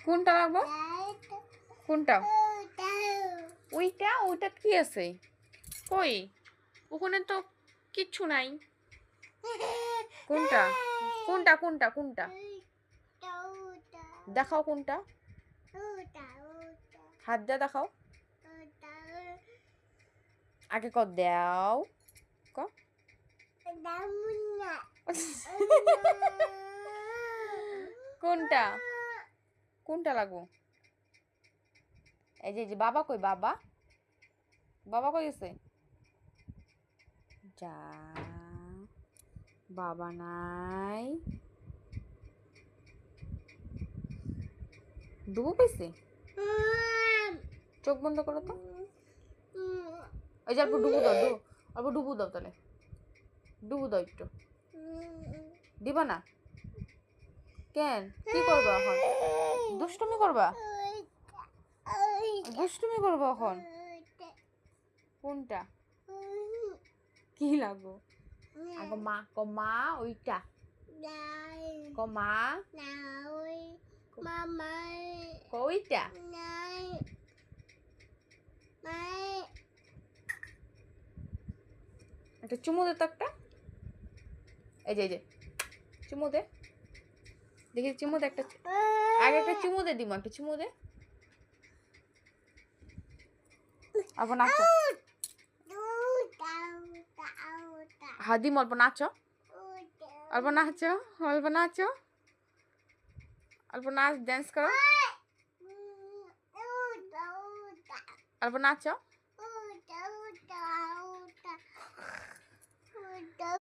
কোনটা লাগবো? কোনটা? ওইটা ওইটা কি আছে? কই? ওখানে তো কিচ্ছু নাই। কোনটা? কোনটা কোনটা কোনটা? দেখাও কোনটা? হাত দিয়ে দেখাও। আগে ক দাও। ক কোনটা? কোনটা লাগবো? এই যে বাবা কই বাবা? বাবা কই গেছে? যা বাবা নাই। ডুবু পেয়েছে? চোখ বন্ধ করো তো। ওই যে অল্প ডুবু দাও, অল্প ডুবু দাও তাহলে। ডুবু দাও একটু। দিবা না? কেন? কি করবা এখন? দুষ্টুমি করবা? দুষ্টুমি করবা এখন? কোনটা? কি লাগবো? আগে মা ক মা ওইটা ক মা ক ওইটা একটা চুমু দে তো একটা। এই যে চুমু দে দেখি, চুমু দে একটা। আগে একটা চুমু দে দিমা, একটা চুমু দে। আবার নাচো। হ্যাঁ দিম, অল্প নাচো, অল্প নাচো, অল্প নাচো, অল্প নাচ, ড্যান্স করো, অল্প নাচো।